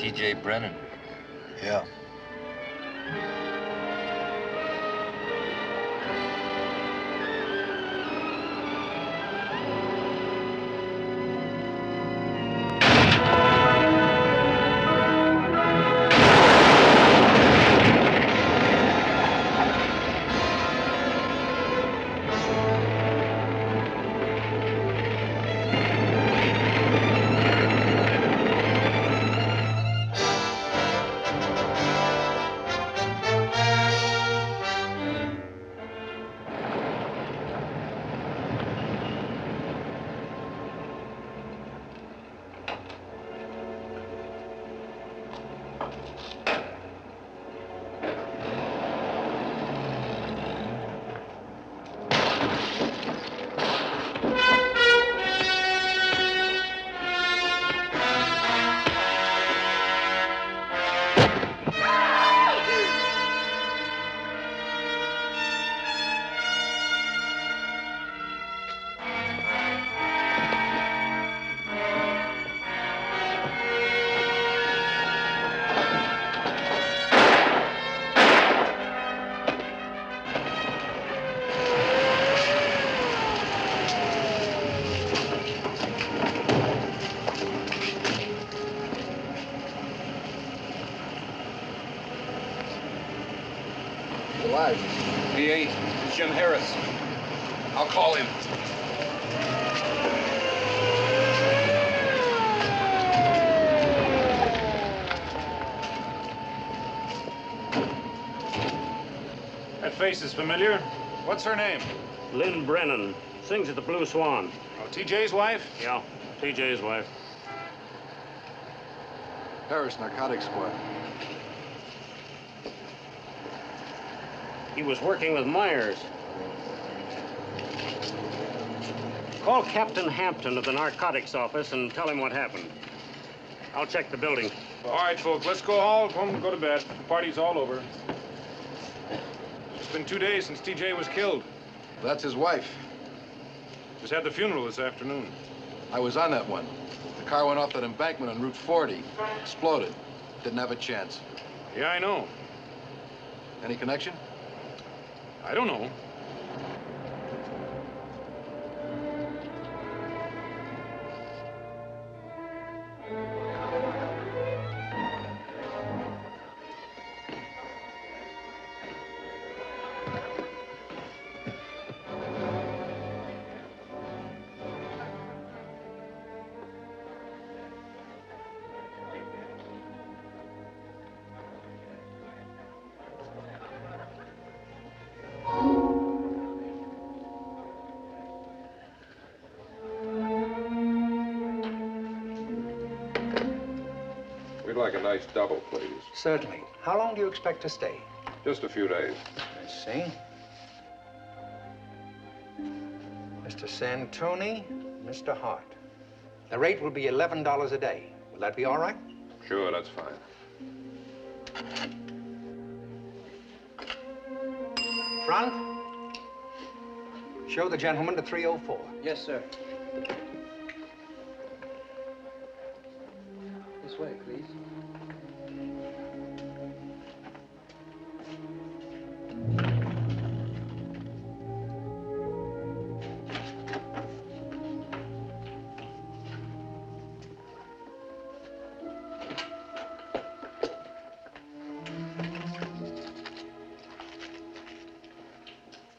T.J. Brennan. Yeah. Heydt, Jim Harris. I'll call him. That face is familiar. What's her name? Lynn Brennon. Sings at the Blue Swan. Oh, T.J.'s wife? Yeah, T.J.'s wife. Harris, narcotics squad. He was working with Myers. Call Captain Hampton of the narcotics office and tell him what happened. I'll check the building. All right, folks, let's go all home and go to bed. The party's all over. It's been 2 days since T.J. was killed. That's his wife. Just had the funeral this afternoon. I was on that one. The car went off that embankment on Route 40. Exploded. Didn't have a chance. Yeah, I know. Any connection? I don't know. We'd like a nice double, please. Certainly. How long do you expect to stay? Just a few days. I see. Mr. Santoni, Mr. Hart. The rate will be $11 a day. Will that be all right? Sure, that's fine. Front. Show the gentleman to 304. Yes, sir. This way, please.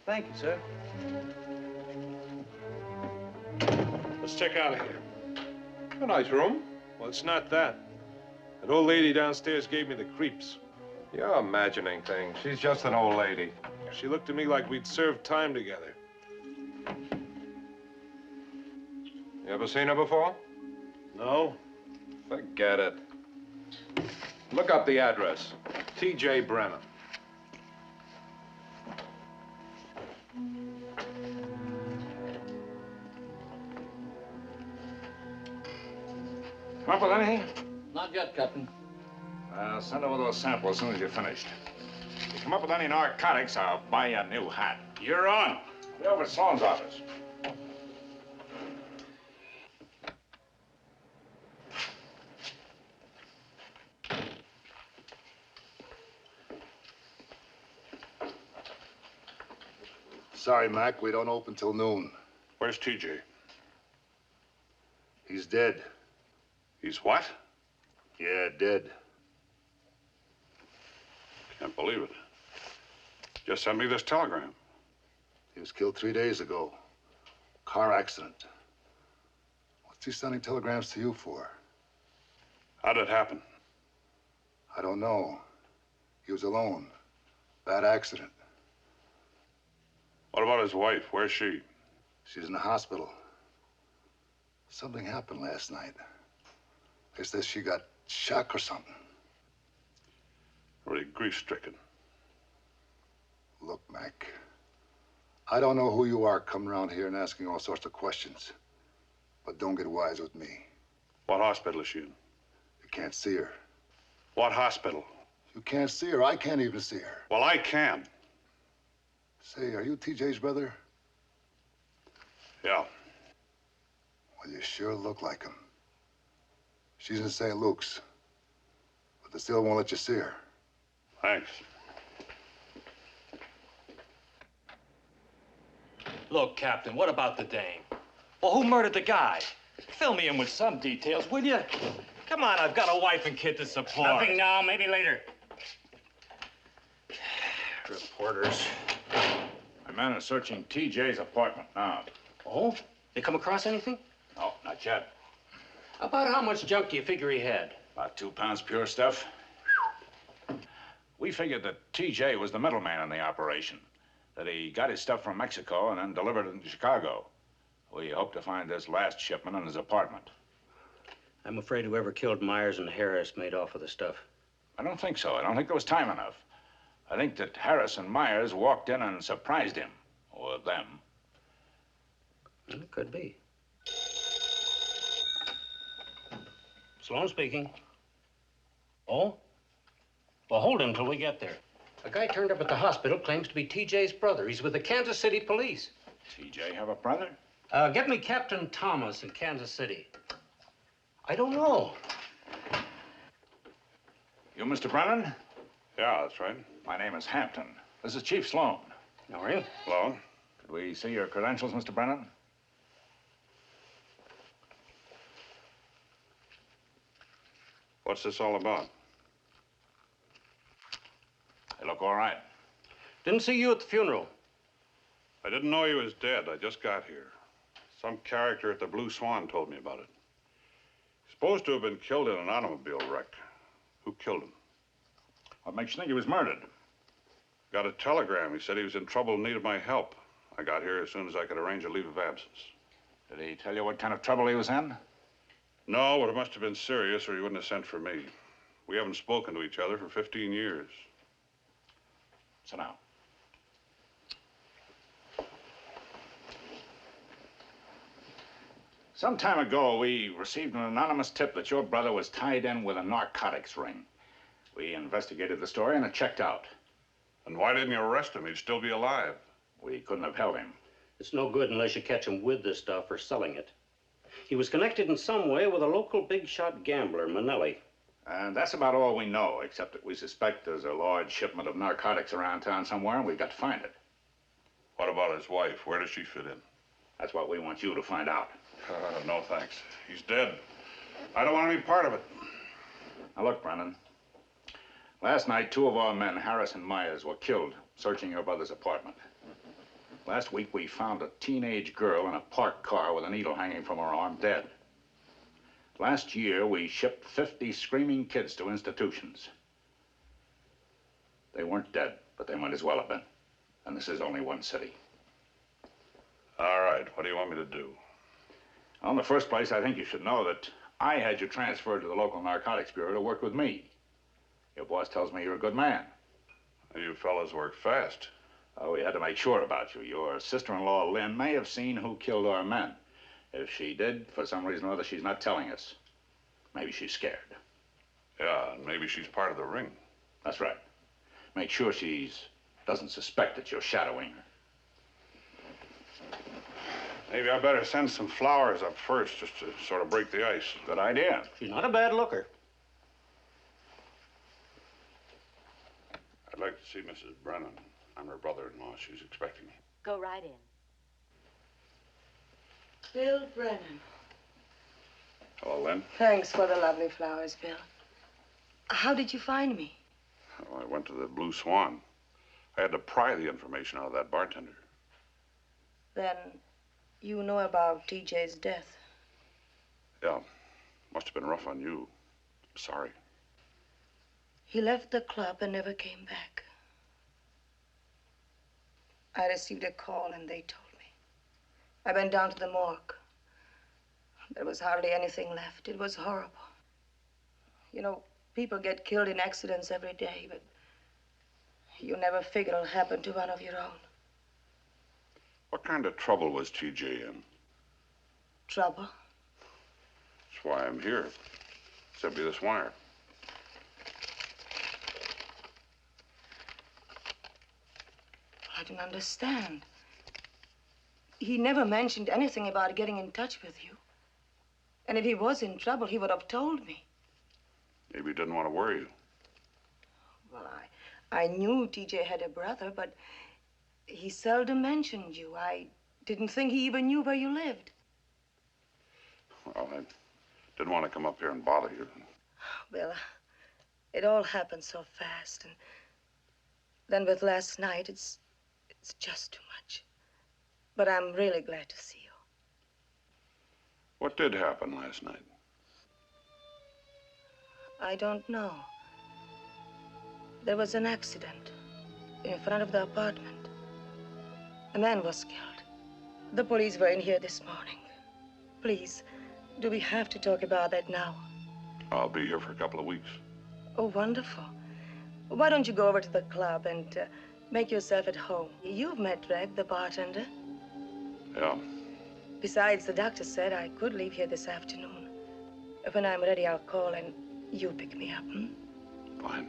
Thank you, sir. Let's check out of here. A nice room. Well, it's not that. That old lady downstairs gave me the creeps. You're imagining things. She's just an old lady. She looked at me like we'd served time together. You ever seen her before? No? Forget it. Look up the address. T.J. Brennan. Come up with anything? Not yet, Captain. Send over those samples as soon as you're finished. If you come up with any narcotics, I'll buy you a new hat. You're on. Be over at Sloan's office. Sorry, Mac, we don't open till noon. Where's TJ? He's dead. He's what? Yeah, dead. Can't believe it. Just sent me this telegram. He was killed 3 days ago. Car accident. What's he sending telegrams to you for? How did it happen? I don't know. He was alone. Bad accident. What about his wife? Where's she? She's in the hospital. Something happened last night. They said she got shock or something. Really grief-stricken. Look, Mac, I don't know who you are coming around here and asking all sorts of questions. But don't get wise with me. What hospital is she in? You can't see her. What hospital? You can't see her. I can't even see her. Well, I can. Say, are you TJ's brother? Yeah. Well, you sure look like him. She's in St. Luke's, but they still won't let you see her. Thanks. Look, Captain, what about the dame? Well, who murdered the guy? Fill me in with some details, will you? Come on, I've got a wife and kid to support. Nothing now, maybe later. Reporters. My men are searching TJ's apartment now. Oh? They come across anything? No, not yet. About how much junk do you figure he had? About 2 pounds pure stuff. We figured that TJ was the middleman in the operation. That he got his stuff from Mexico and then delivered it to Chicago. We hope to find this last shipment in his apartment. I'm afraid whoever killed Myers and Harris made off with the stuff. I don't think so. I don't think there was time enough. I think that Harris and Myers walked in and surprised him. Or them. It could be. Sloan speaking. Oh? Well, hold him till we get there. A guy turned up at the hospital claims to be TJ's brother. He's with the Kansas City police. TJ have a brother? Get me Captain Thomas in Kansas City. I don't know. You Mr. Brennan? Yeah, that's right. My name is Hampton. This is Chief Sloan. How are you? Hello? Could we see your credentials, Mr. Brennan? What's this all about? They look all right. Didn't see you at the funeral. I didn't know he was dead. I just got here. Some character at the Blue Swan told me about it. He's supposed to have been killed in an automobile wreck. Who killed him? What makes you think he was murdered? Got a telegram. He said he was in trouble and needed my help. I got here as soon as I could arrange a leave of absence. Did he tell you what kind of trouble he was in? No, but it must have been serious or he wouldn't have sent for me. We haven't spoken to each other for 15 years. Sit down. Some time ago, we received an anonymous tip that your brother was tied in with a narcotics ring. We investigated the story and it checked out. And why didn't you arrest him? He'd still be alive. We couldn't have held him. It's no good unless you catch him with this stuff or selling it. He was connected in some way with a local big-shot gambler, Minelli. And that's about all we know, except that we suspect there's a large shipment of narcotics around town somewhere, and we've got to find it. What about his wife? Where does she fit in? That's what we want you to find out. No, thanks. He's dead. I don't want any part of it. Now, look, Brennan. Last night, 2 of our men, Harris and Myers, were killed searching your brother's apartment. Last week, we found a teenage girl in a parked car with a needle hanging from her arm, dead. Last year, we shipped 50 screaming kids to institutions. They weren't dead, but they might as well have been. And this is only one city. All right, what do you want me to do? Well, in the first place, I think you should know that I had you transferred to the local narcotics bureau to work with me. Your boss tells me you're a good man. You fellas work fast. Oh, we had to make sure about you. Your sister-in-law, Lynn, may have seen who killed our men. If she did, for some reason or other, she's not telling us. Maybe she's scared. Yeah, and maybe she's part of the ring. That's right. Make sure she doesn't suspect that you're shadowing her. Maybe I better send some flowers up first, just to sort of break the ice. Good idea. She's not a bad looker. I'd like to see Mrs. Brennan. I'm her brother-in-law. She's expecting me. Go right in. Bill Brennon. Hello, Lynn. Thanks for the lovely flowers, Bill. How did you find me? Well, I went to the Blue Swan. I had to pry the information out of that bartender. Then you know about TJ's death. Yeah, must have been rough on you. I'm sorry. He left the club and never came back. I received a call and they told me. I went down to the morgue. There was hardly anything left. It was horrible. You know, people get killed in accidents every day, but you never figure it'll happen to one of your own. What kind of trouble was TJ in? Trouble? That's why I'm here. Sent me this wire. I don't understand. He never mentioned anything about getting in touch with you. And if he was in trouble, he would have told me. Maybe he didn't want to worry you. Well, I knew TJ had a brother, but he seldom mentioned you. I didn't think he even knew where you lived. Well, I didn't want to come up here and bother you. Bill, it all happened so fast. And then with last night, it's just too much. But I'm really glad to see you. What did happen last night? I don't know. There was an accident in front of the apartment. A man was killed. The police were in here this morning. Please, do we have to talk about that now? I'll be here for a couple of weeks. Oh, wonderful. Why don't you go over to the club and make yourself at home? You've met Reg, the bartender. Yeah. Besides, the doctor said I could leave here this afternoon. When I'm ready, I'll call and you pick me up, hmm? Fine.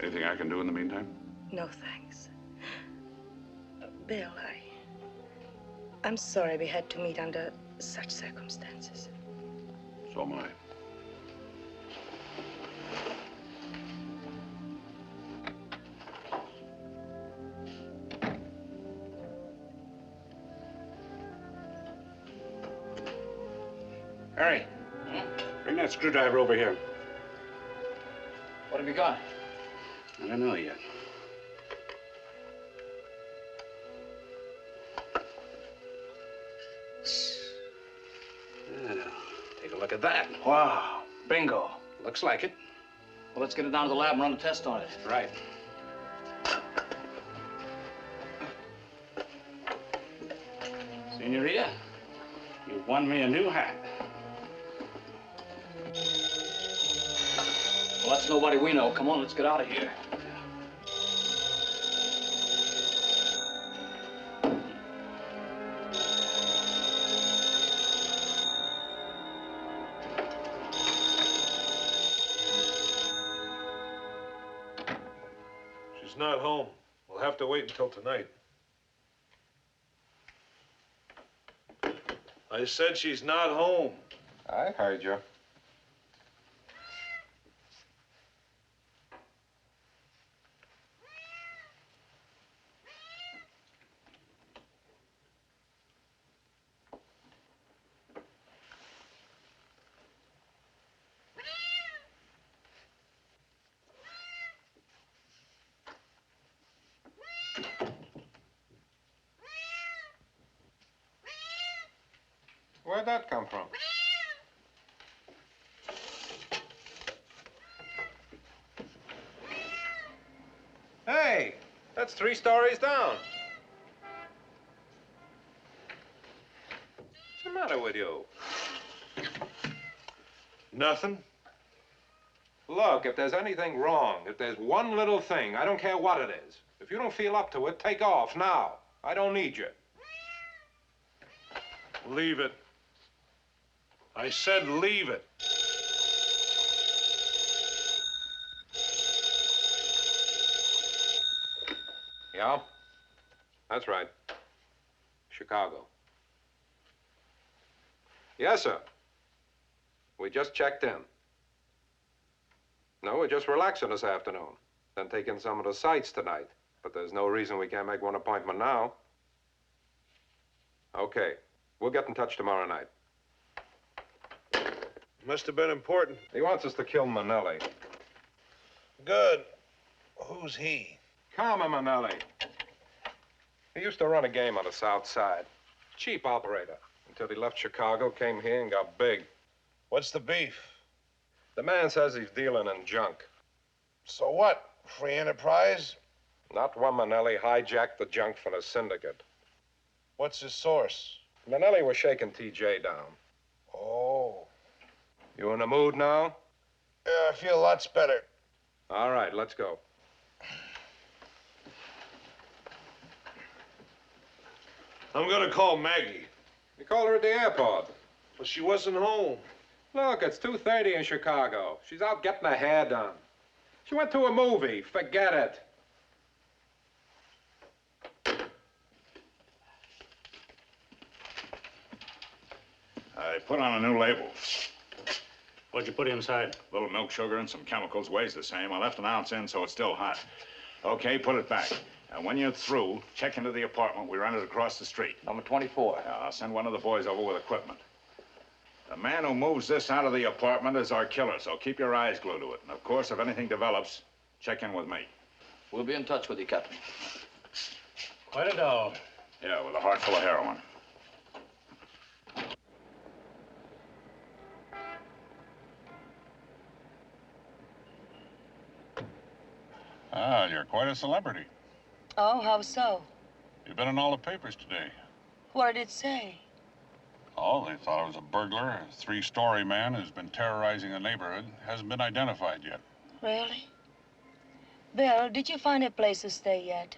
Anything I can do in the meantime? No, thanks. Bill, I'm sorry we had to meet under such circumstances. So am I. Harry, bring that screwdriver over here. What have you got? I don't know yet. Take a look at that. Wow. Bingo. Looks like it. Well, let's get it down to the lab and run a test on it. Right. Senorita, you've won me a new hat. Well, that's nobody we know. Come on, let's get out of here. She's not home. We'll have to wait until tonight. I said she's not home. I heard you. Where'd that come from? Hey, that's 3 stories down. What's the matter with you? Nothing? Look, if there's anything wrong, if there's one little thing, I don't care what it is. If you don't feel up to it, take off now. I don't need you. Leave it. I said leave it. Yeah? That's right. Chicago. Yes, sir. We just checked in. No, we're just relaxing this afternoon. Then take in some of the sights tonight. But there's no reason we can't make one appointment now. Okay. We'll get in touch tomorrow night. Must have been important. He wants us to kill Minelli. Good. Who's he? Karlan Minelli. He used to run a game on the South Side. Cheap operator. Until he left Chicago, came here, and got big. What's the beef? The man says he's dealing in junk. So what? Free enterprise? Not when Minelli hijacked the junk for the syndicate. What's his source? Minelli was shaking TJ down. Oh. You in the mood now? Yeah, I feel lots better. All right, let's go. I'm gonna call Maggie. You called her at the airport. Well, she wasn't home. Look, it's 2:30 in Chicago. She's out getting her hair done. She went to a movie. Forget it. I put on a new label. What'd you put inside? A little milk sugar and some chemicals, weighs the same. I left an ounce in, so it's still hot. Okay, put it back. And when you're through, check into the apartment we rented across the street. Number 24. I'll send one of the boys over with equipment. The man who moves this out of the apartment is our killer, so keep your eyes glued to it. And of course, if anything develops, check in with me. We'll be in touch with you, Captain. Quite a doll. Yeah, with a heart full of heroin. Ah, you're quite a celebrity. Oh, how so? You've been in all the papers today. What did it say? Oh, they thought it was a burglar, a three-story man who's been terrorizing the neighborhood. Hasn't been identified yet. Really? Bill, did you find a place to stay yet?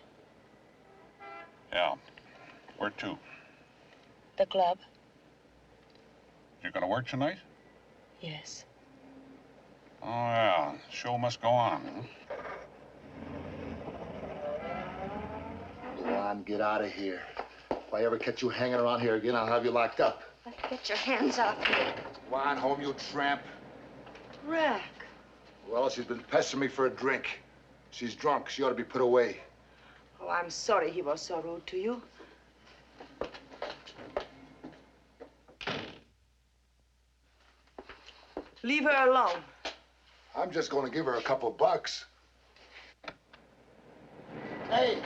Yeah. Where to? The club? You're gonna work tonight? Yes. Oh, yeah. Show must go on, huh? Go on, get out of here. If I ever catch you hanging around here again, I'll have you locked up. Get your hands off me. Go on home, you tramp. Rack. Well, she's been pestering me for a drink. She's drunk. She ought to be put away. Oh, I'm sorry he was so rude to you. Leave her alone. I'm just going to give her a couple bucks. Hey!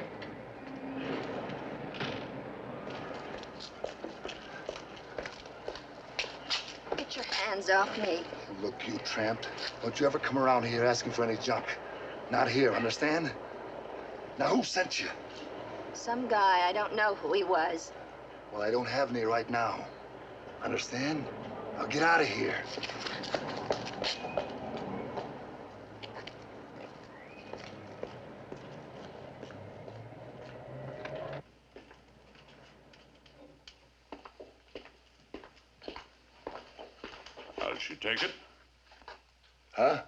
Get your hands off me. Look, you tramp. Don't you ever come around here asking for any junk. Not here, understand? Now, who sent you? Some guy, I don't know who he was. Well, I don't have any right now. Understand? Now, get out of here. How did she take it? Huh?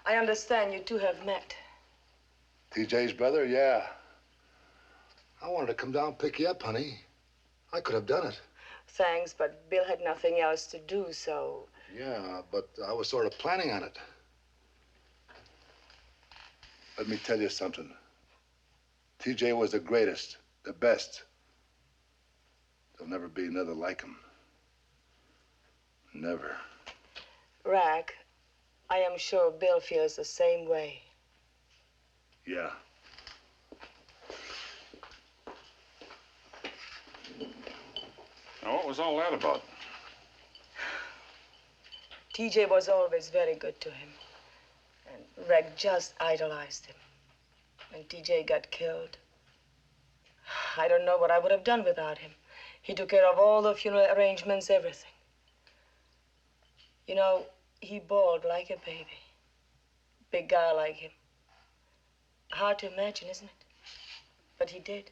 I understand you two have met. TJ's brother? Yeah. I wanted to come down and pick you up, honey. I could have done it. Thanks, but Bill had nothing else to do, so... Yeah, but I was sort of planning on it. Let me tell you something. TJ was the greatest, the best. There'll never be another like him. Never. Rack, I am sure Bill feels the same way. Yeah. Now, what was all that about? TJ was always very good to him. And Rack just idolized him. When TJ got killed, I don't know what I would have done without him. He took care of all the funeral arrangements, everything. You know, he bawled like a baby. Big guy like him. Hard to imagine, isn't it? But he did.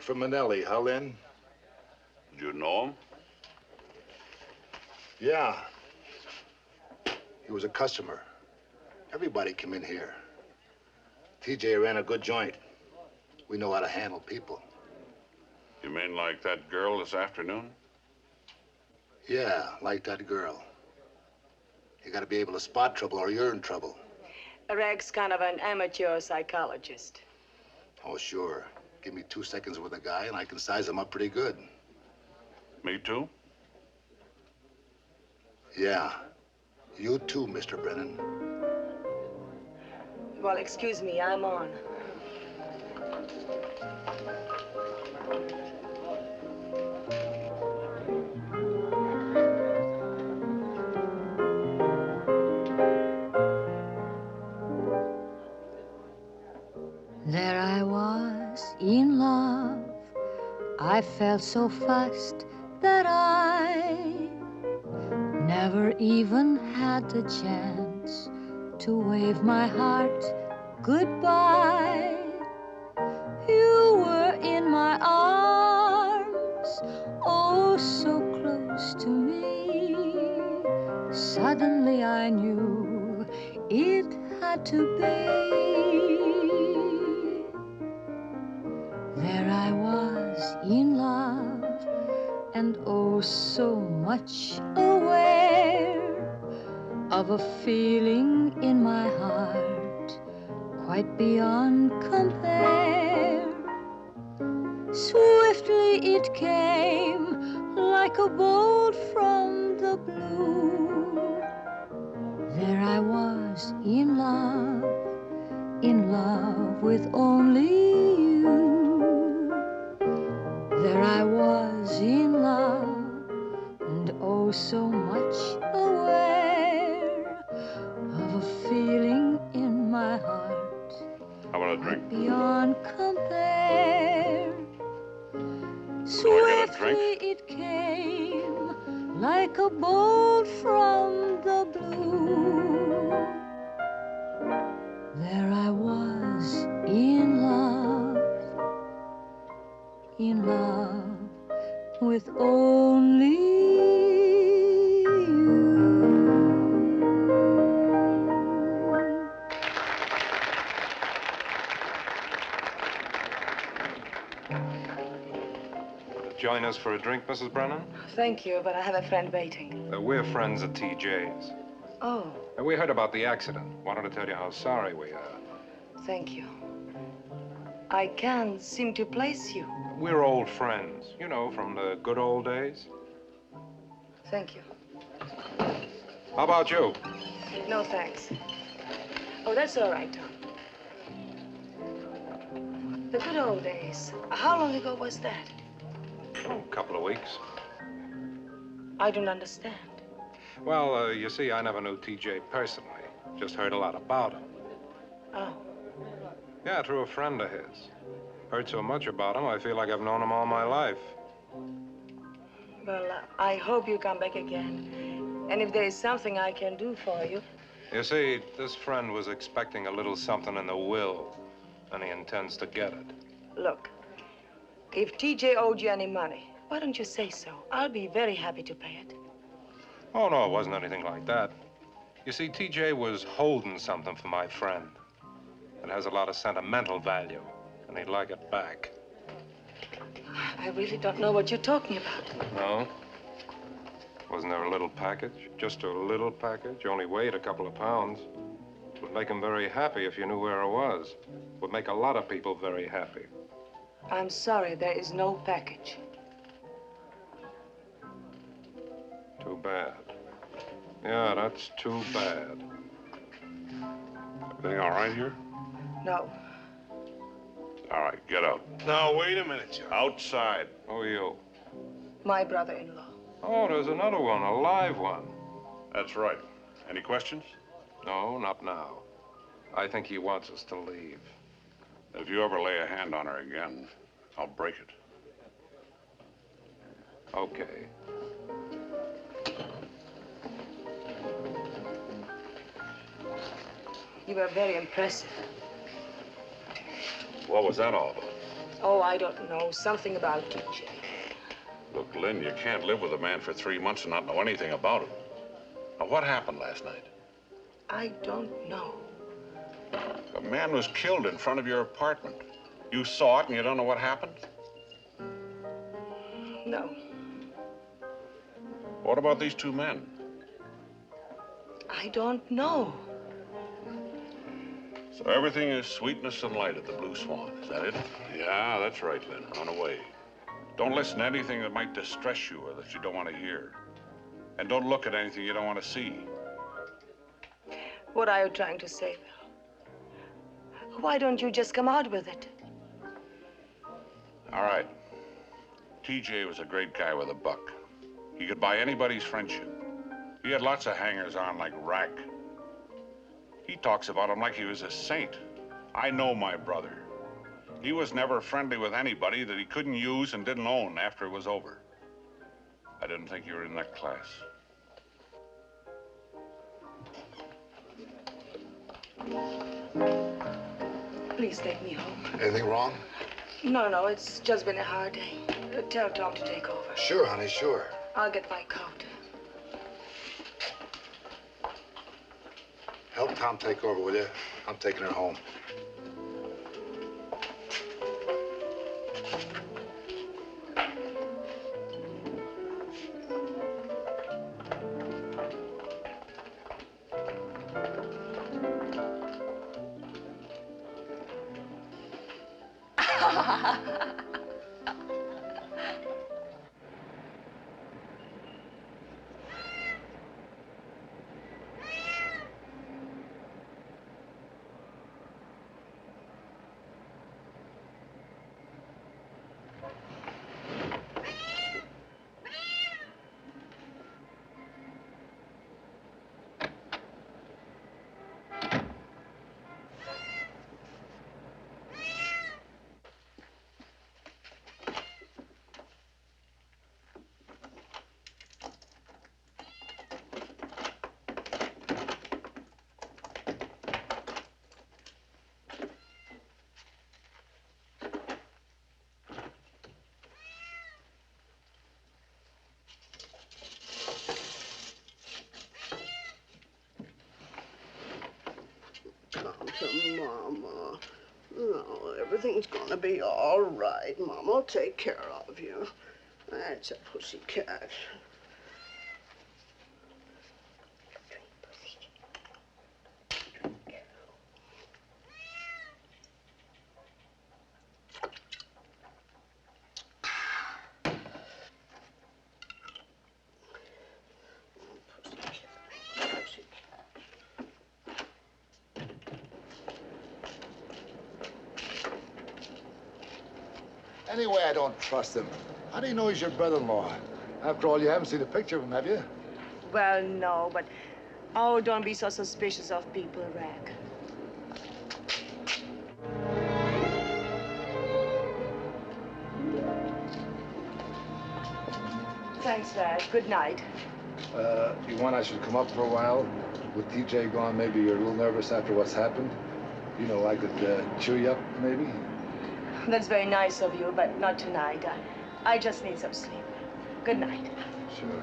from Minelli, huh, Lynn? Did you know him? Yeah. He was a customer. Everybody came in here. TJ ran a good joint. We know how to handle people. You mean like that girl this afternoon? Yeah, like that girl. You gotta be able to spot trouble or you're in trouble. Reg's kind of an amateur psychologist. Oh, sure. Give me 2 seconds with a guy and I can size him up pretty good. Me too? Yeah. You too, Mr. Brennan. Well, excuse me, I'm on. There I was in love. I felt so fast that I never even had the chance to wave my heart goodbye. You were in my arms, oh, so close to me. Suddenly I knew it had to be. There I was in love, and oh, so much aware of a feeling in my heart quite beyond compare. Swiftly it came like a bolt from the blue. There I was in love with only you. There I was in love, and oh, so much aware of a feeling in my heart. How about a drink? Beyond compare. Do I get a Swiftly drink? it came like a bolt from the blue. There I was in love with only you. Join us for a drink, Mrs. Brennan? Thank you, but I have a friend waiting. We're friends at TJ's. Oh, We heard about the accident. Wanted to tell you how sorry we are. thank you. I can't seem to place you. We're old friends, you know, from the good old days. Thank you. How about you? No, thanks. Oh, that's all right, Tom. The good old days. How long ago was that? Oh, a couple of weeks. I don't understand. Well, you see, I never knew TJ personally. Just heard a lot about him. Oh, Yeah, through a friend of his. Heard so much about him, I feel like I've known him all my life. well, I hope you come back again. And if there is something I can do for you. You see, this friend was expecting a little something in the will, and he intends to get it. Look, if TJ owed you any money, why don't you say so? I'll be very happy to pay it. Oh, no, it wasn't anything like that. You see, TJ was holding something for my friend. It has a lot of sentimental value, and he'd like it back. I really don't know what you're talking about. No? Wasn't there a little package? Just a little package? Only weighed a couple of pounds. It would make him very happy if you knew where it was. It would make a lot of people very happy. I'm sorry, there is no package. Too bad. Yeah, that's too bad. Everything all right here? No. All right, get out. Now, wait a minute, Joe. Outside. Who are you? My brother-in-law. Oh, there's another one, a live one. That's right. Any questions? No, not now. I think he wants us to leave. If you ever lay a hand on her again, I'll break it. Okay. You were very impressive. What was that all about? Oh, I don't know. Something about TJ. Look, Lynn, you can't live with a man for 3 months and not know anything about him. Now, what happened last night? I don't know. A man was killed in front of your apartment. You saw it and you don't know what happened? No. What about these 2 men? I don't know. So everything is sweetness and light at the Blue Swan, is that it? Yeah, that's right, Lynn. Run away. Don't listen to anything that might distress you or that you don't want to hear. And don't look at anything you don't want to see. What are you trying to say, Bill? Why don't you just come out with it? All right. TJ was a great guy with a buck. He could buy anybody's friendship. He had lots of hangers-on like Rack. He talks about him like he was a saint. I know my brother. He was never friendly with anybody that he couldn't use and didn't own after it was over. I didn't think you were in that class. Please take me home. Anything wrong? No, it's just been a hard day. Tell Tom to take over. Sure, honey, sure. I'll get my coat. Help Tom take over, will you? I'm taking her home. Come to Mama. No, everything's gonna be all right. Mama'll take care of you. That's a pussycat. Anyway, I don't trust him. How do you know he's your brother-in-law? After all, you haven't seen a picture of him, have you? Well, no, but... Oh, don't be so suspicious of people, Rack. Thanks, Rack. Good night. You want I should come up for a while? With TJ gone, maybe you're a little nervous after what's happened. You know, I could cheer you up, maybe? That's very nice of you, but not tonight. I just need some sleep. Good night. Sure.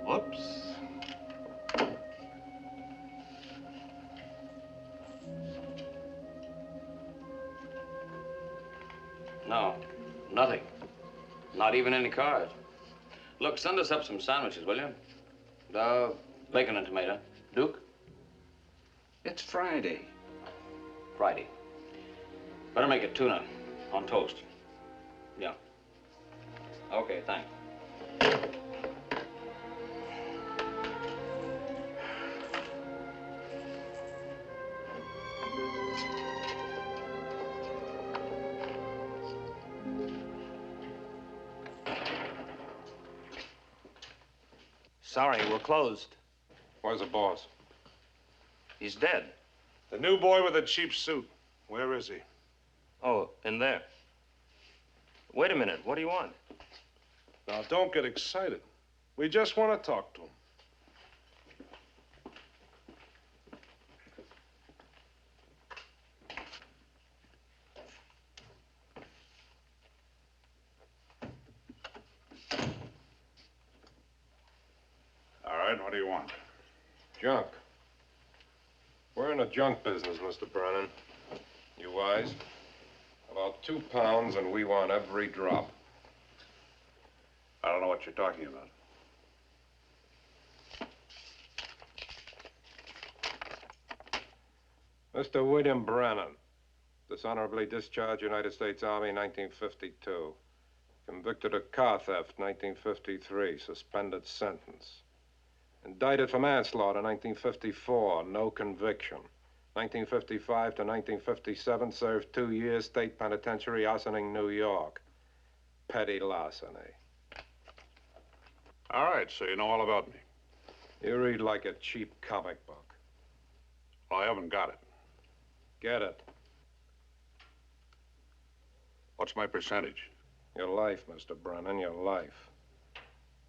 Whoops. No, nothing. Not even any cars. Look, send us up some sandwiches, will you? Bacon and tomato. Duke? It's Friday. Friday. Better make it tuna on toast. Yeah. Okay, thanks. Sorry, we're closed. Where's the boss? He's dead. The new boy with the cheap suit. Where is he? Oh, in there. Wait a minute. What do you want? Now, don't get excited. We just want to talk to him. All right, what do you want? Junk. We're in a junk business, Mr. Brennan. You wise? About 2 pounds, and we want every drop. I don't know what you're talking about. Mr. William Brennan, dishonorably discharged United States Army, 1952. Convicted of car theft, 1953, suspended sentence. Indicted for manslaughter, 1954, no conviction. 1955 to 1957, served 2 years, state penitentiary, Ossining, New York. Petty larceny. All right, so you know all about me. You read like a cheap comic book. Well, I haven't got it. Get it. What's my percentage? Your life, Mr. Brennan, your life.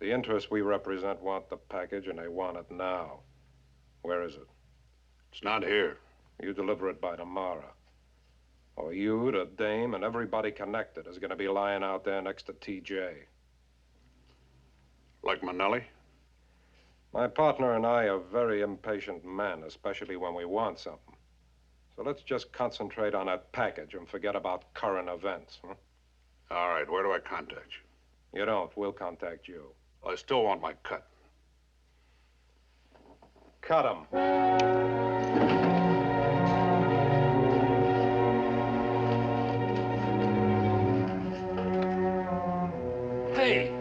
The interests we represent want the package, and they want it now. Where is it? It's not here. You deliver it by tomorrow. Or you, the dame, and everybody connected is going to be lying out there next to TJ. Like Minelli? My partner and I are very impatient men, especially when we want something. So let's just concentrate on that package and forget about current events, huh? All right, where do I contact you? You don't. We'll contact you. Well, I still want my cut. Cut 'em. Hey!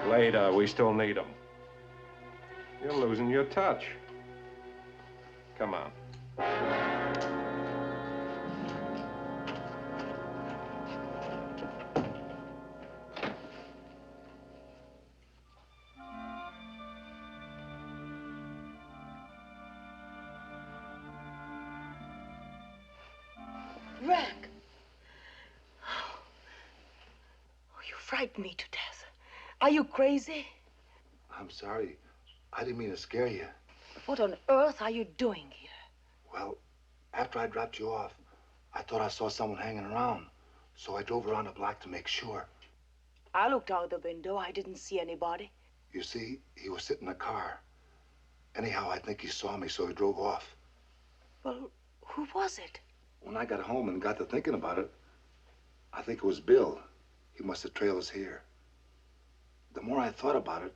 Later, we still need 'em. You're losing your touch. Come on. Rack! Oh, you frightened me to death. Are you crazy? I'm sorry. I didn't mean to scare you. What on earth are you doing here? Well, after I dropped you off, I thought I saw someone hanging around. So I drove around the block to make sure. I looked out the window. I didn't see anybody. You see, he was sitting in a car. Anyhow, I think he saw me, so he drove off. Well, who was it? When I got home and got to thinking about it, I think it was Bill. He must have trailed us here. The more I thought about it,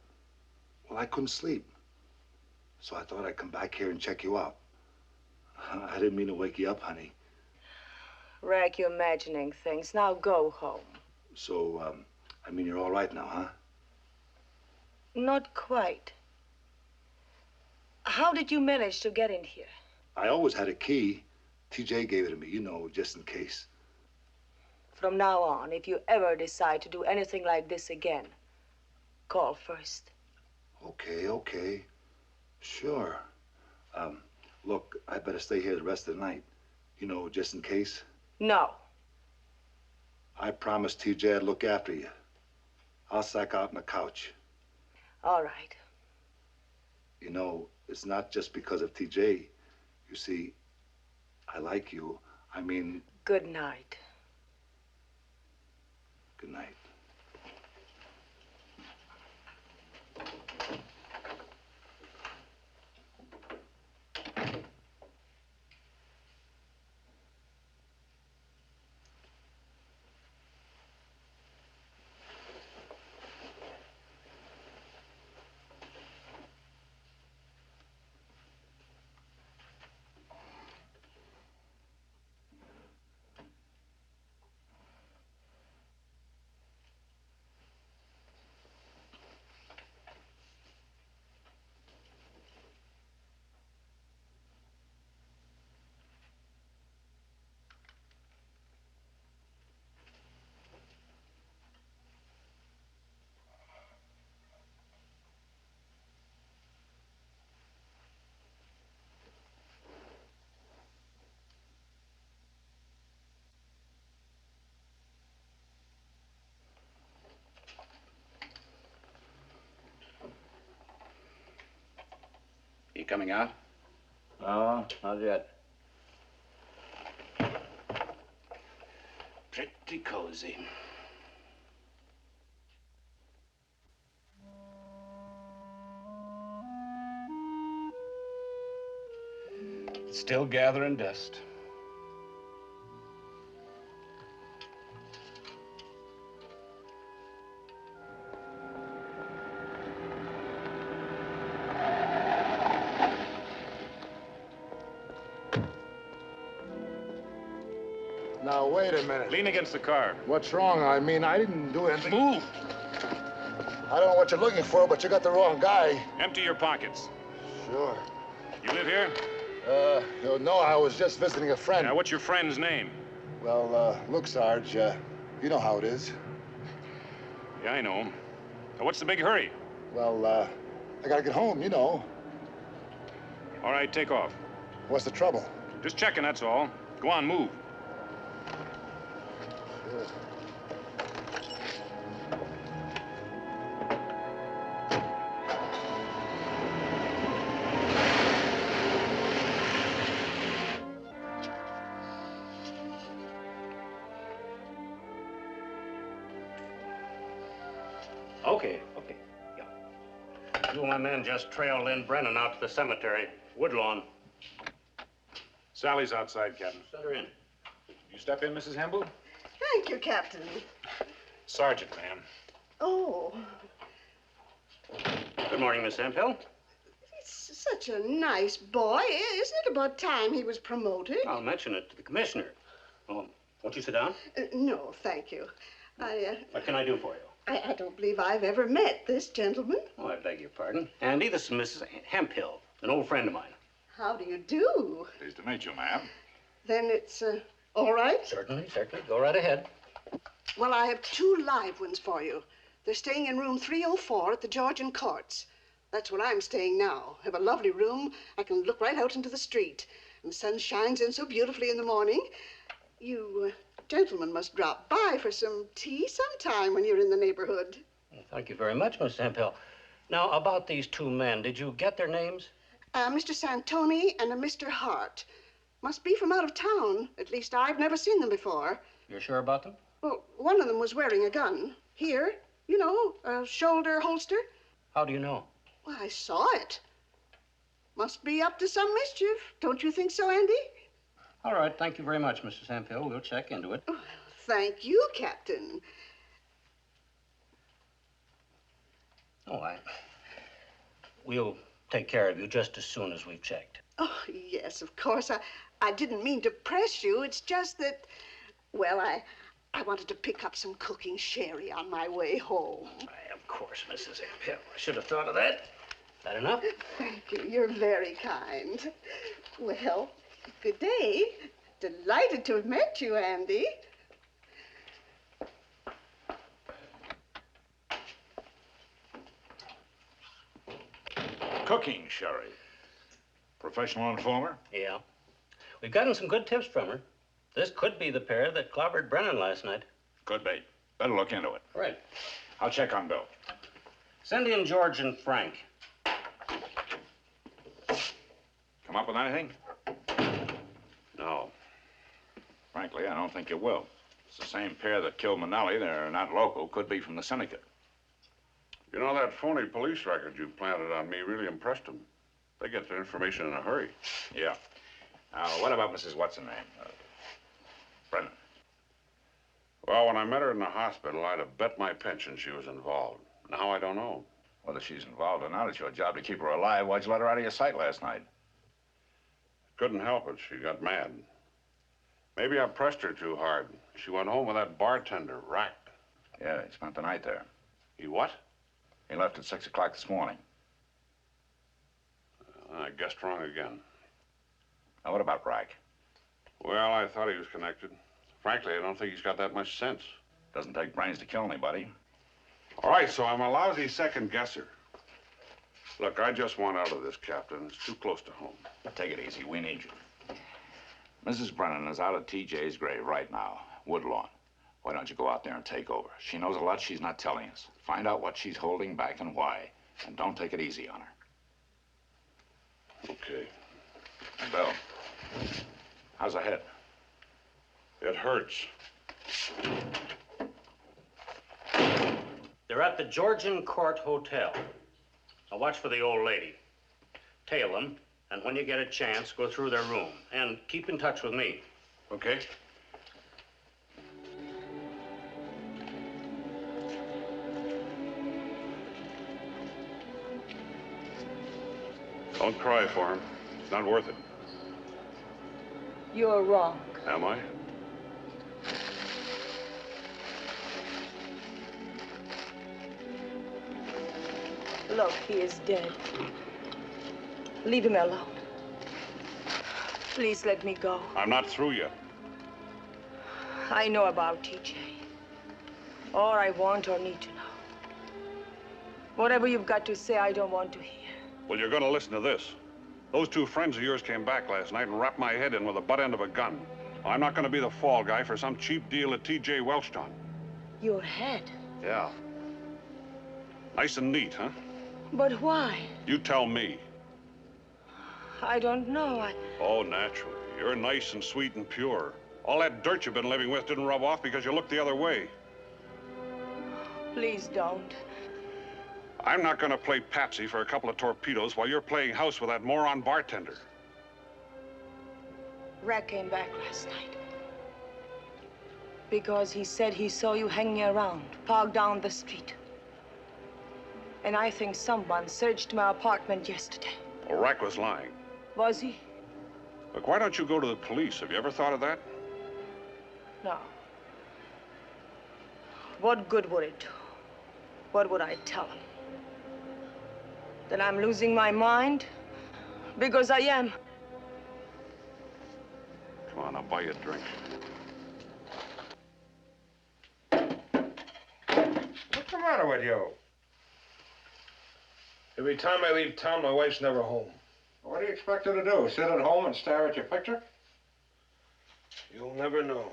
well, I couldn't sleep. So I thought I'd come back here and check you out. I didn't mean to wake you up, honey. Rack, you're imagining things. Now go home. So, I mean, you're all right now, huh? Not quite. How did you manage to get in here? I always had a key. TJ gave it to me, you know, just in case. From now on, if you ever decide to do anything like this again, call first. Okay, okay. Sure. Look, I better stay here the rest of the night. You know, just in case. No. I promised TJ I'd look after you. I'll sack out on the couch. All right. You know, it's not just because of TJ. You see, I like you. I mean, Good night. good night. You coming out? No, not yet. Pretty cozy. Still gathering dust. Now, wait a minute. Lean against the car. What's wrong? I mean, I didn't do anything. Move! I don't know what you're looking for, but you got the wrong guy. Empty your pockets. Sure. You live here? No, I was just visiting a friend. Now, what's your friend's name? Well, look, Sarge, you know how it is. Yeah, I know. Now, what's the big hurry? Well, I gotta get home, you know. All right, take off. What's the trouble? Just checking, that's all. Go on, move. Sure. Okay. Yeah. You and my men just trail Lynn Brennon out to the cemetery. Woodlawn. Sally's outside, Captain. Send her in. You step in, Mrs. Hemble? Thank you, Captain. Sergeant, ma'am. Oh, Good morning, Miss Hemphill. he's such a nice boy. Isn't it about time he was promoted? I'll mention it to the commissioner. Oh, won't you sit down? No, thank you. What can I do for you? I don't believe I've ever met this gentleman. Oh, I beg your pardon. Andy, this is Mrs. Hemphill, an old friend of mine. How do you do? Pleased to meet you, ma'am. Then it's all right? Certainly. Go right ahead. Well, I have 2 live ones for you. They're staying in room 304 at the Georgian Courts. That's where I'm staying now. I have a lovely room. I can look right out into the street. And the sun shines in so beautifully in the morning. You gentlemen must drop by for some tea sometime when you're in the neighborhood. Thank you very much, Miss Hemphill. Now, about these 2 men, did you get their names? Mr. Santoni and a Mr. Hart. Must be from out of town. At least I've never seen them before. You're sure about them? Well, one of them was wearing a gun. Here, you know, a shoulder holster. How do you know? Well, I saw it. Must be up to some mischief. Don't you think so, Andy? All right. Thank you very much, Mrs. Hemphill. We'll check into it. Oh, thank you, Captain. We'll take care of you just as soon as we've checked. Oh, yes, of course. I didn't mean to press you. It's just that, well, I wanted to pick up some cooking sherry on my way home. Of course, Mrs. Hemphill. I should have thought of that. That enough? Thank you. You're very kind. Well, good day. Delighted to have met you, Andy. Cooking sherry. Professional informer? Yeah. We've gotten some good tips from her. This could be the pair that clobbered Brennan last night. Could be. Better look into it. Right. I'll check on Bill. Send in George and Frank. Come up with anything? No. frankly. I don't think it will. It's the same pair that killed Minelli. They're not local. Could be from the syndicate. You know, that phony police record you planted on me really impressed them. They get their information in a hurry. Yeah. Now, what about Mrs. What's-her-name? Brennan. Well, when I met her in the hospital, I'd have bet my pension she was involved. Now I don't know. Whether she's involved or not, it's your job to keep her alive. Why'd you let her out of your sight last night? Couldn't help it. She got mad. Maybe I pressed her too hard. She went home with that bartender, racked. Yeah, he spent the night there. He what? He left at 6 o'clock this morning. I guessed wrong again. Now, what about Rack? Well, I thought he was connected. Frankly, I don't think he's got that much sense. Doesn't take brains to kill anybody. All right, so I'm a lousy second guesser. Look, I just want out of this, Captain. It's too close to home. Take it easy. We need you. Mrs. Brennan is out at TJ's grave right now, Woodlawn. Why don't you go out there and take over? She knows a lot she's not telling us. Find out what she's holding back and why. And don't take it easy on her. Okay. Bill, how's her head? It hurts. They're at the Georgian Court Hotel. Now watch for the old lady. Tail them, and when you get a chance, go through their room. And keep in touch with me. Okay. Don't cry for him. It's not worth it. You're wrong. Am I? Look, he is dead. Leave him alone. Please let me go. I'm not through yet. I know about TJ. All I want or need to know. Whatever you've got to say, I don't want to hear. Well, you're going to listen to this. Those two friends of yours came back last night and wrapped my head in with the butt end of a gun. I'm not going to be the fall guy for some cheap deal that TJ welched on. Your head? Yeah. Nice and neat, huh? But why? You tell me. I don't know. Oh, naturally. You're nice and sweet and pure. All that dirt you've been living with didn't rub off because you looked the other way. Please don't. I'm not going to play patsy for a couple of torpedoes while you're playing house with that moron bartender. Rack came back last night. Because he said he saw you hanging around, parked down the street. And I think someone searched my apartment yesterday. Well, Rack was lying. Was he? Look, why don't you go to the police? Have you ever thought of that? No. What good would it do? What would I tell him? That I'm losing my mind? Because I am. Come on, I'll buy you a drink. What's the matter with you? Every time I leave town, my wife's never home. What do you expect her to do? Sit at home and stare at your picture? You'll never know.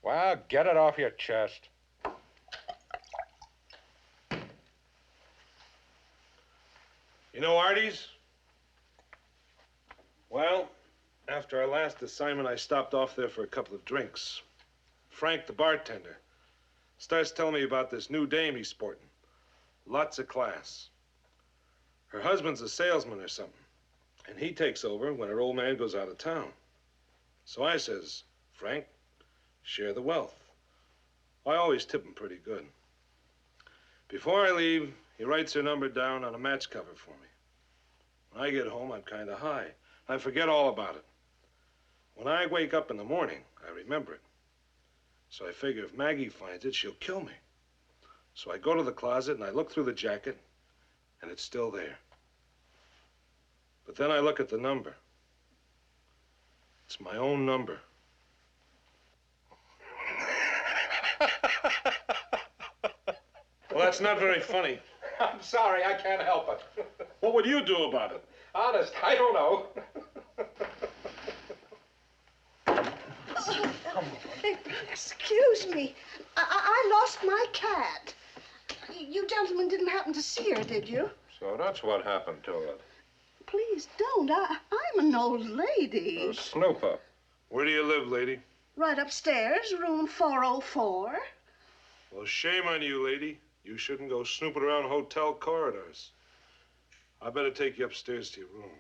Well, get it off your chest. You know Artie's? Well, after our last assignment, I stopped off there for a couple of drinks. Frank, the bartender, starts telling me about this new dame he's sporting. Lots of class. Her husband's a salesman or something, and he takes over when her old man goes out of town. So I says, Frank, share the wealth. I always tip him pretty good. Before I leave, he writes her number down on a match cover for me. When I get home, I'm kind of high. I forget all about it. When I wake up in the morning, I remember it. So I figure if Maggie finds it, she'll kill me. So I go to the closet and I look through the jacket, and it's still there. But then I look at the number. It's my own number. Well, that's not very funny. I'm sorry, I can't help it. What would you do about it? Honest, I don't know. Excuse me. I lost my cat. You gentlemen didn't happen to see her, did you? So that's what happened to it. Please don't. I'm an old lady. A snooper. Where do you live, lady? Right upstairs, room 404. Well, shame on you, lady. You shouldn't go snooping around hotel corridors. I better take you upstairs to your room.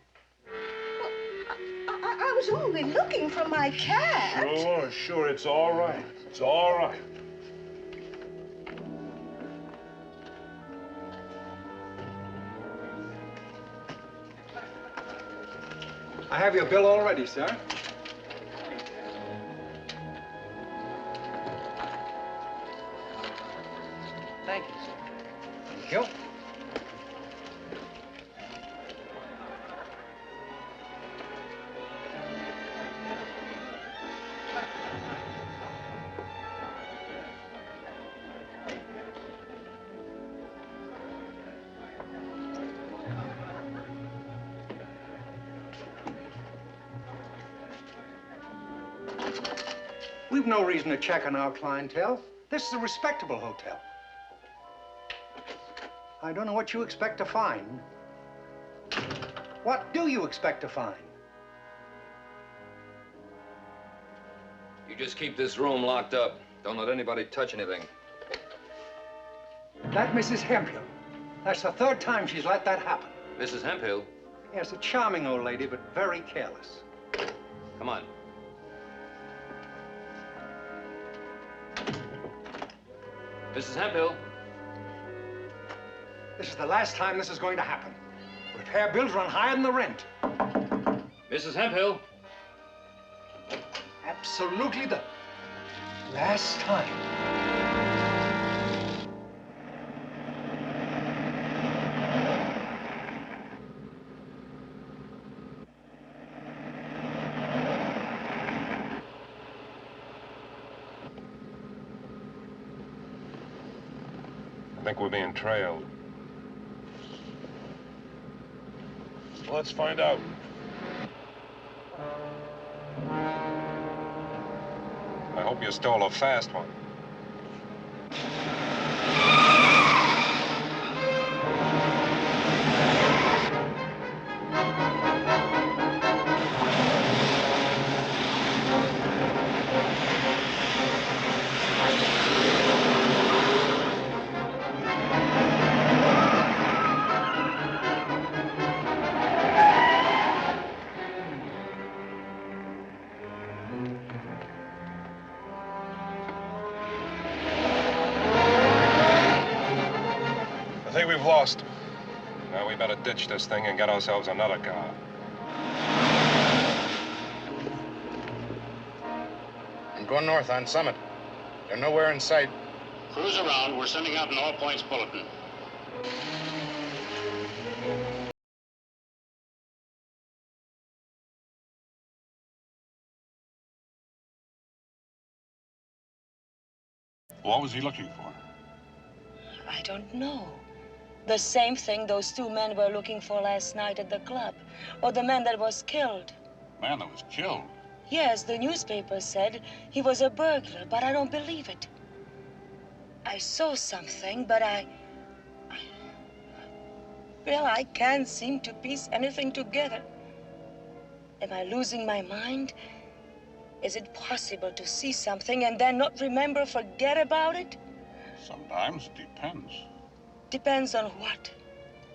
I was only looking for my cat. Sure, it's all right. It's all right. I have your bill already, sir. Thank you, sir. Thank you. We've no reason to check on our clientele. This is a respectable hotel. I don't know what you expect to find. What do you expect to find? You just keep this room locked up. Don't let anybody touch anything. That Mrs. Hemphill. That's the third time she's let that happen. Mrs. Hemphill? Yes, a charming old lady, but very careless. Come on. Mrs. Hemphill? This is the last time this is going to happen. Repair bills run higher than the rent. Mrs. Hemphill? Absolutely the last time. I think we're being trailed. Let's find out. I hope you stole a fast one. Lost. Now we better ditch this thing and get ourselves another car. I'm going north on Summit. They're nowhere in sight. Cruise around. We're sending out an all-points bulletin. What was he looking for? I don't know. The same thing those two men were looking for last night at the club. Or the man that was killed. Man that was killed? Yes, the newspaper said he was a burglar, but I don't believe it. I saw something, but Well, I can't seem to piece anything together. Am I losing my mind? Is it possible to see something and then not remember, forget about it? Sometimes it depends. Depends on what?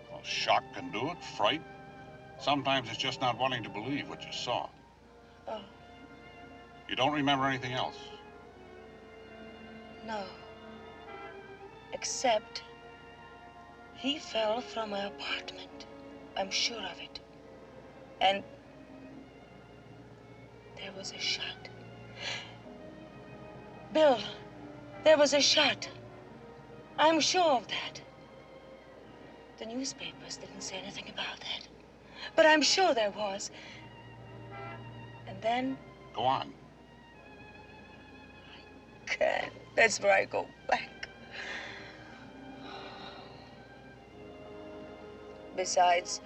Well, shock can do it, fright. Sometimes it's just not wanting to believe what you saw. Oh. You don't remember anything else? No. Except he fell from my apartment. I'm sure of it. And there was a shot. Bill, there was a shot. I'm sure of that. The newspapers didn't say anything about that. But I'm sure there was. And then... Go on. I can't. That's where I go back. Besides,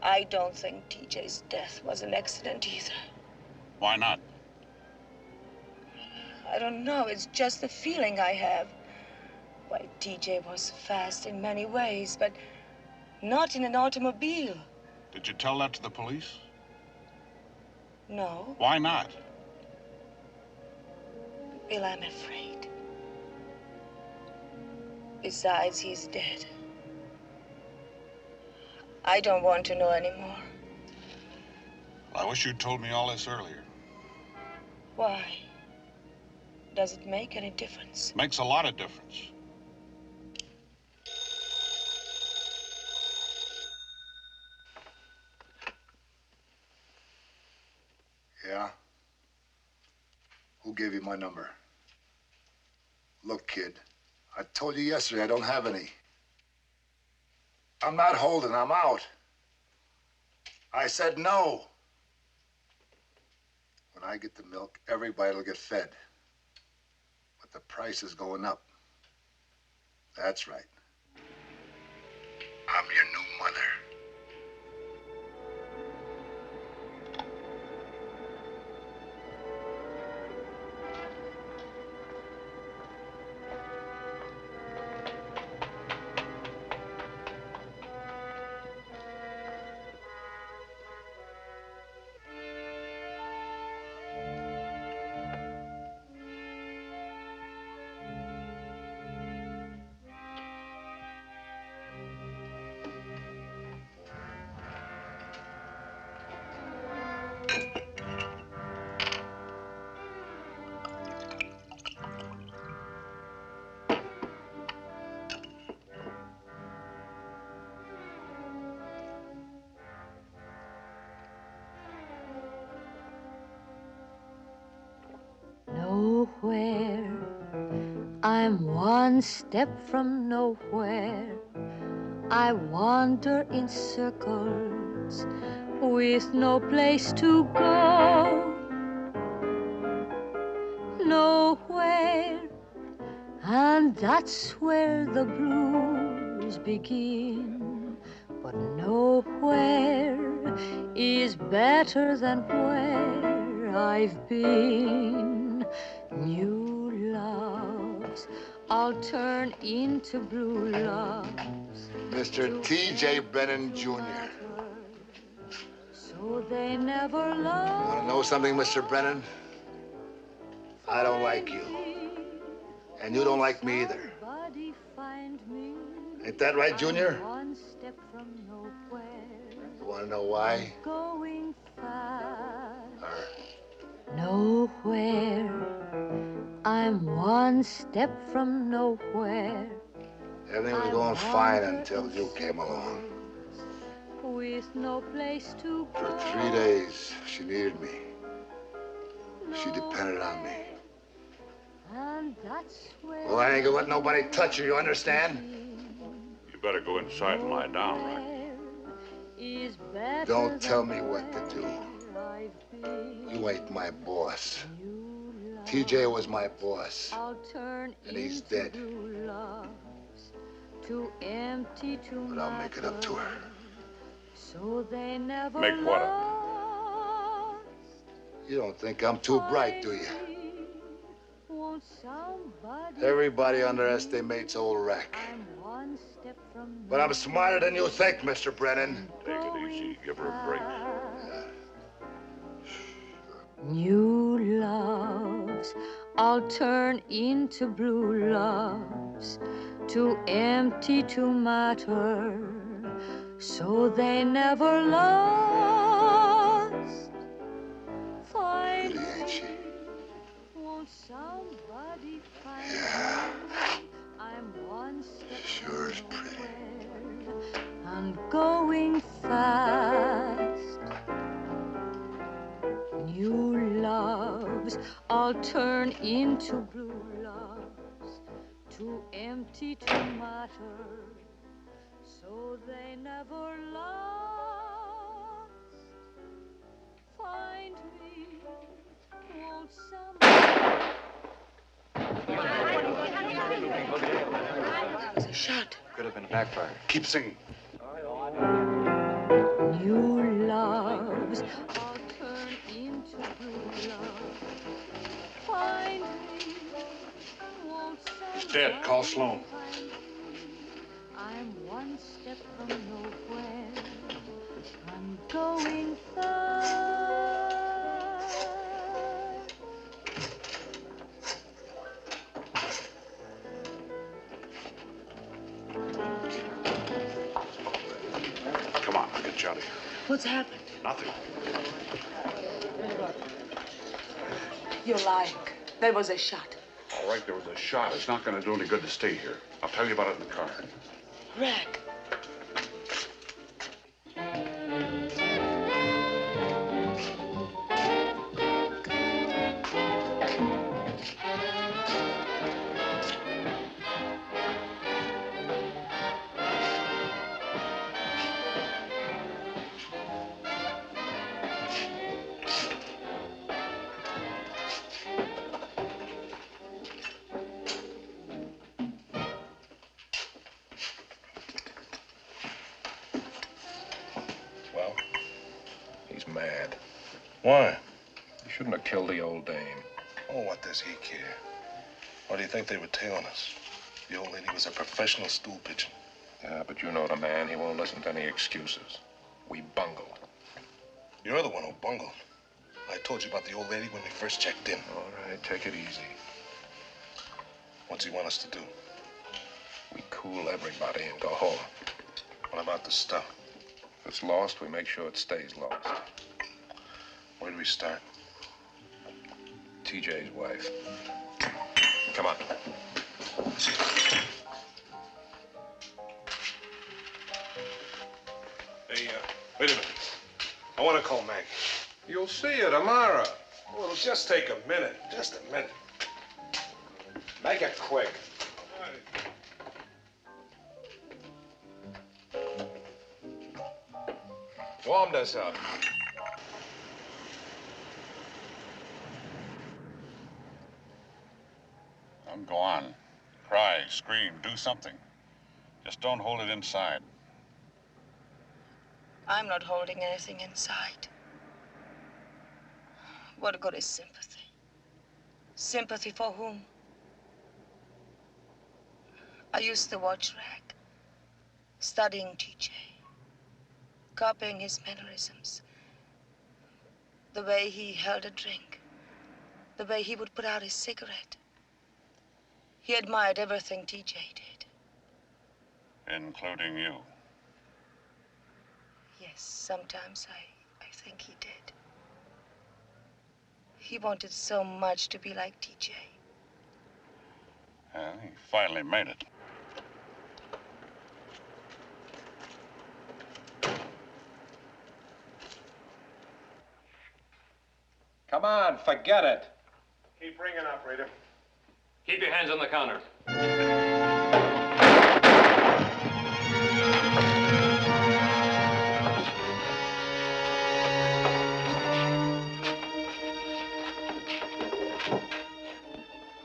I don't think TJ's death was an accident either. Why not? I don't know. It's just the feeling I have. Why, TJ was fast in many ways, but not in an automobile. Did you tell that to the police? No. Why not? Bill, I'm afraid. Besides, he's dead. I don't want to know anymore. Well, I wish you'd told me all this earlier. Why? Does it make any difference? Makes a lot of difference. Yeah? Who gave you my number? Look, kid, I told you yesterday I don't have any. I'm not holding, I'm out. I said no. When I get the milk, everybody will get fed. But the price is going up. That's right. I'm your new mother. Nowhere, I'm one step from nowhere. I wander in circles with no place to go. Nowhere, and that's where the blues begin. But nowhere is better than where I've been. New loves I'll turn into blue loves. Mr. T.J. Brennan, Jr. So they never love. Want to know something, Mr. Brennan? I don't like you. And you don't like me either. Ain't that right, Junior? One step from nowhere. You want to know why? Going fast. Or nowhere. I'm one step from nowhere. everything was going fine until you came along. With no place to go. For 3 days, she needed me. She depended on me. And that's where Well, I ain't gonna let nobody touch her, you understand? You better go inside and lie down, right? Don't tell me what to do. You ain't my boss. TJ was my boss. And he's dead. Too empty to but I'll make it up to her. So they never Make what up? You don't think I'm too bright, do you? Everybody underestimates old Rack. But I'm smarter than you think, Mr. Brennan. Take it easy. Give her a break. New loves I'll turn into blue loves, too empty to matter, so they never lost. Find Pretty, ain't she? Won't somebody find Yeah. me? I'm one step Sure is pretty. and going fast. New loves I'll turn into blue loves, too empty to matter, so they never lost. Find me, won't somebody? That was a shot. Could have been backfire. Keep singing. New loves I'll turn into blue loves. Find me, won't somebody? He's dead. Call Sloan. Find me? I'm one step from nowhere. I'm going fast. What's happened? Nothing. You're lying. There was a shot. All right, there was a shot. It's not going to do any good to stay here. I'll tell you about it in the car. Rag. Well, he's mad. Why? He shouldn't have killed the old dame. Oh, what does he care? Why do you think they were tailing us? The old lady was a professional stool pigeon. Yeah, but you know the man. He won't listen to any excuses. We bungled. You're the one who bungled. I told you about the old lady when we first checked in. All right, take it easy. What's he want us to do? We cool everybody and go home. What about the stuff? If it's lost, we make sure it stays lost. Where do we start? TJ's wife. Come on. Hey, wait a minute. I want to call Maggie. You'll see her tomorrow. Well, it'll just take a minute. Just a minute. Make it quick. Warm this up. Don't go on. Cry, scream, do something. Just don't hold it inside. I'm not holding anything inside. What good is sympathy? Sympathy for whom? I used to watch Rag, studying TJ, copying his mannerisms, the way he held a drink, the way he would put out his cigarette. He admired everything TJ did. Including you. Yes, sometimes I think he did. He wanted so much to be like TJ. Well, he finally made it. Come on, forget it. Keep ringing, operator. Keep your hands on the counter.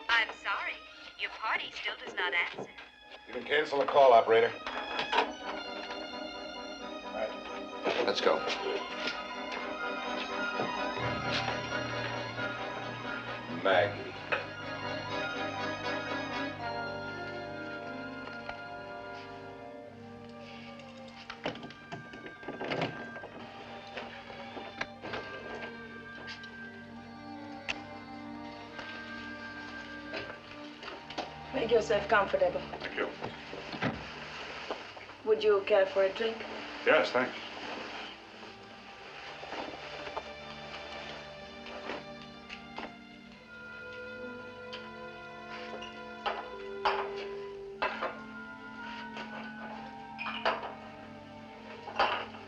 I'm sorry. Your party still does not answer. You can cancel the call, operator. All right, let's go. Maggie. Make yourself comfortable. Thank you. Would you care for a drink? Yes, thanks.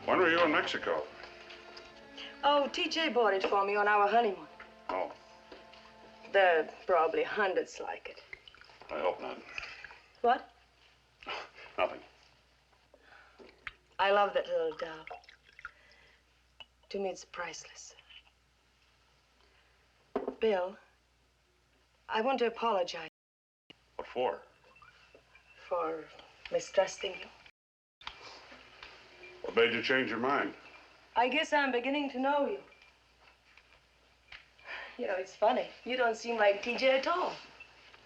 When were you in Mexico? Oh, TJ bought it for me on our honeymoon. Oh, There are probably hundreds like it. I hope not. What? Nothing. I love that little doll. To me, it's priceless. Bill, I want to apologize What for? for mistrusting you. What made you change your mind? I guess I'm beginning to know you. You know, it's funny. You don't seem like TJ at all.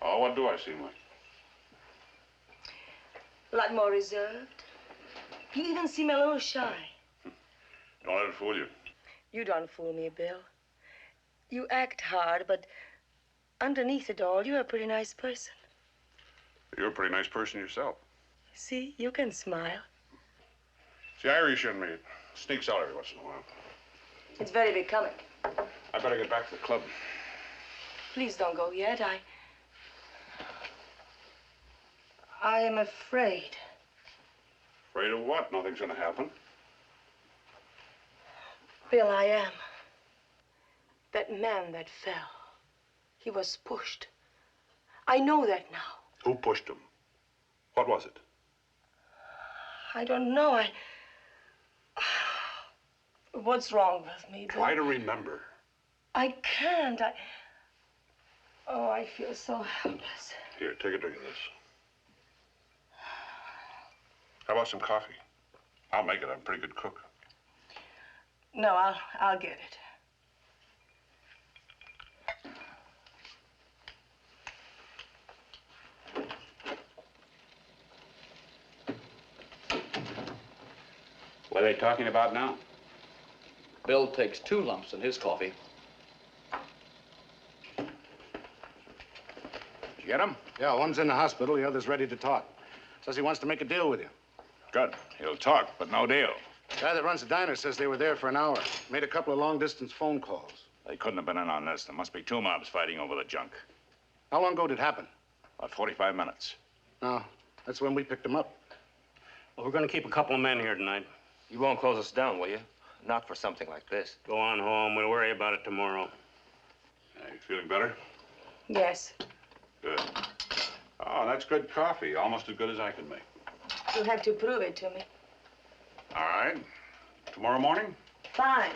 Oh, what do I seem like? A lot more reserved. You even seem a little shy. Don't let it fool you. You don't fool me, Bill. You act hard, but underneath it all, you're a pretty nice person. You're a pretty nice person yourself. See, you can smile. See, Irish in me, Sneaks out every once in a while. It's very becoming. I better get back to the club. Please don't go yet. I am afraid. Afraid of what? Nothing's gonna happen. Bill, I am. That man that fell, he was pushed. I know that now. Who pushed him? What was it? I don't know. What's wrong with me, Bill? Try to remember. I can't. Oh, I feel so helpless. Here, take a drink of this. How about some coffee? I'll make it. I'm a pretty good cook. No, I'll get it. What are they talking about now? Bill takes 2 lumps in his coffee. Did you get him? Yeah, one's in the hospital, the other's ready to talk. Says he wants to make a deal with you. Good. He'll talk, but no deal. The guy that runs the diner says they were there for an hour. Made a couple of long-distance phone calls. They couldn't have been in on this. There must be 2 mobs fighting over the junk. How long ago did it happen? About 45 minutes. No, that's when we picked him up. Well, we're going to keep a couple of men here tonight. You won't close us down, will you? Not for something like this. Go on home. We'll worry about it tomorrow. You feeling better? Yes. Good. Oh, that's good coffee. Almost as good as I can make. You'll have to prove it to me. All right. Tomorrow morning? Fine.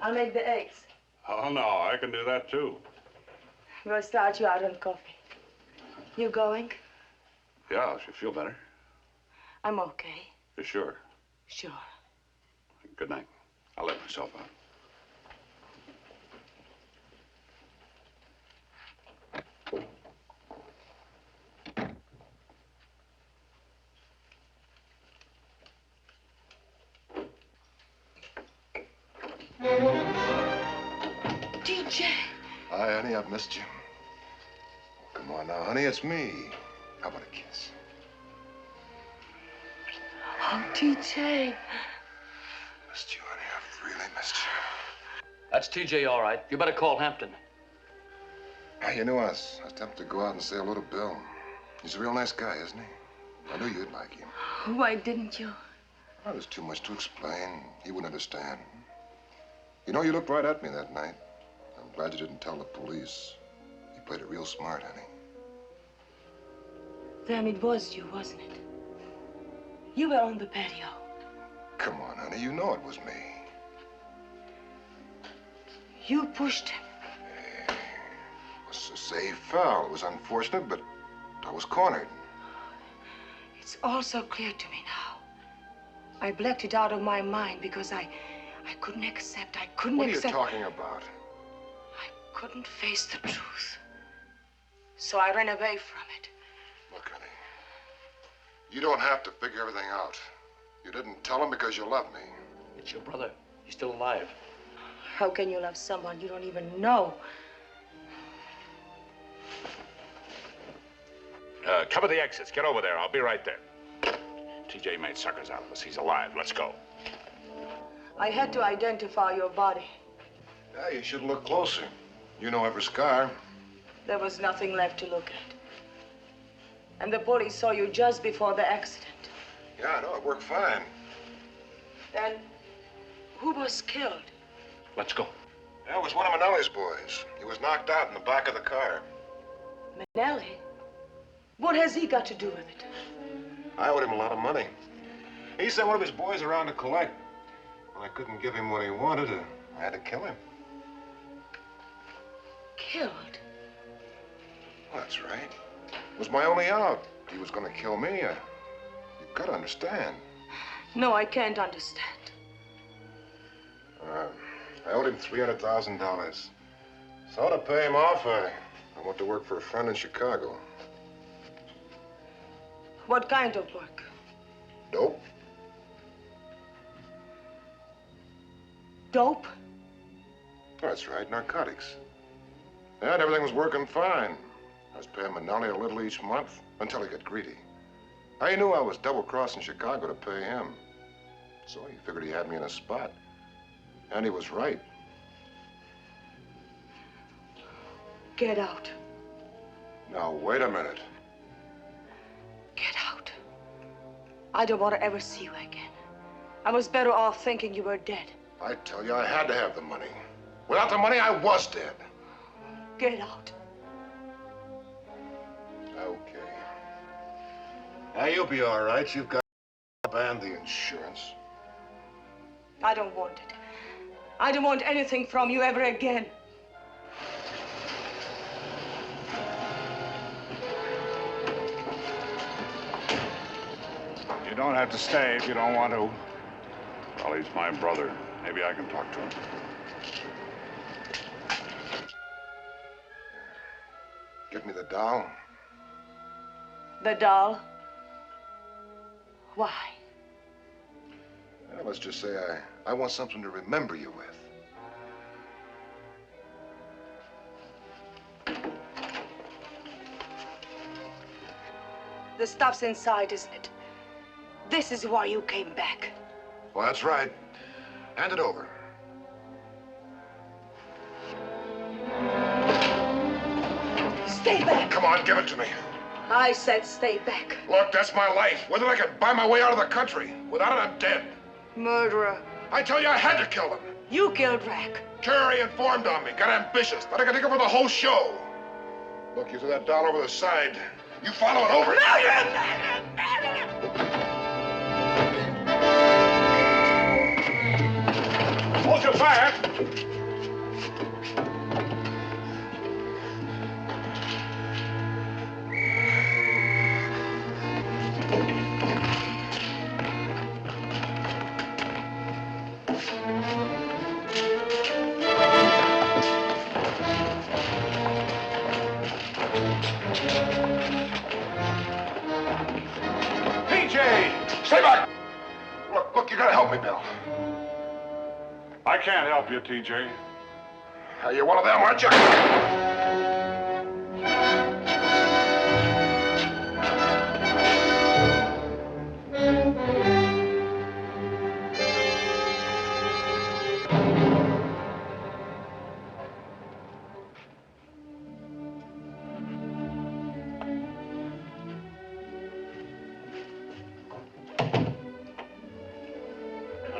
I'll make the eggs. Oh, no, I can do that, too. We'll start you out on coffee. You going? Yeah, I should feel better. I'm okay. For sure. Sure. Good night. I'll let myself out. TJ! Hi, honey, I've missed you. Come on now, honey, it's me. How about a kiss? Oh, TJ. Missed you, honey. I've really missed you. That's TJ, all right. You better call Hampton. You know, I was tempted to go out and say hello to Bill. He's a real nice guy, isn't he? I knew you'd like him. Why didn't you? Well, there's too much to explain. He wouldn't understand. You know, you looked right at me that night. I'm glad you didn't tell the police. You played it real smart, honey. Then it was you, wasn't it? You were on the patio. Come on, honey. You know it was me. You pushed him. Let's just say he fell. It was unfortunate, but I was cornered. It's all so clear to me now. I blacked it out of my mind because I couldn't accept. I couldn't accept. What are you talking about? I couldn't face the truth. So I ran away from it. Look, honey. You don't have to figure everything out. You didn't tell him because you love me. It's your brother. He's still alive. How can you love someone you don't even know? Cover the exits. Get over there. I'll be right there. TJ made suckers out of us. He's alive. Let's go. I had to identify your body. Yeah, you should look closer. You know every scar. There was nothing left to look at. And the police saw you just before the accident. Yeah, I know. It worked fine. Then, who was killed? Let's go. Yeah, it was one of Minelli's boys. He was knocked out in the back of the car. Minelli? What has he got to do with it? I owed him a lot of money. He sent one of his boys around to collect. When I couldn't give him what he wanted, I had to kill him. Killed? Well, that's right. It was my only out. He was going to kill me. You've got to understand. No, I can't understand. I owed him $300,000. So to pay him off, I went to work for a friend in Chicago. What kind of work? Dope. Dope? That's right, narcotics. And everything was working fine. I was paying Minelli a little each month until he got greedy. I knew I was double-crossing Chicago to pay him. So he figured he had me in a spot. And he was right. Get out. Now, wait a minute. Get out. I don't want to ever see you again. I was better off thinking you were dead. I tell you, I had to have the money. Without the money, I was dead. Get out. Okay. Now, you'll be all right. You've got and the insurance. I don't want it. I don't want anything from you ever again. You don't have to stay if you don't want to. Well, he's my brother. Maybe I can talk to him. Give me the doll. The doll? Why? Well, let's just say I want something to remember you with. The stuff's inside, isn't it? This is why you came back. Well, that's right. Hand it over. Stay back. Come on, give it to me. I said stay back. Look, that's my life. Whether I could buy my way out of the country. Without it, I'm dead. Murderer. I tell you, I had to kill him. You killed Rack. Terry informed on me. Got ambitious. Thought I could take over the whole show. Look, you threw that doll over the side. You follow it over. No, you're Hold your fire. Stay back! Look, you gotta help me, Bill. I can't help you, TJ. You're one of them, aren't you?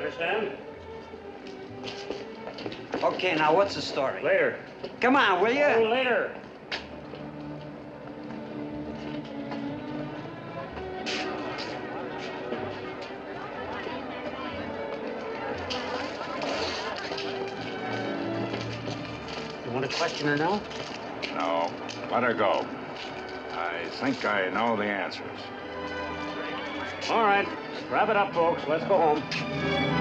Understand? Okay, now what's the story? Later. Come on, will you? Oh, later. You want to question her now? No, let her go. I think I know the answers. All right. Wrap it up, folks. Let's go home.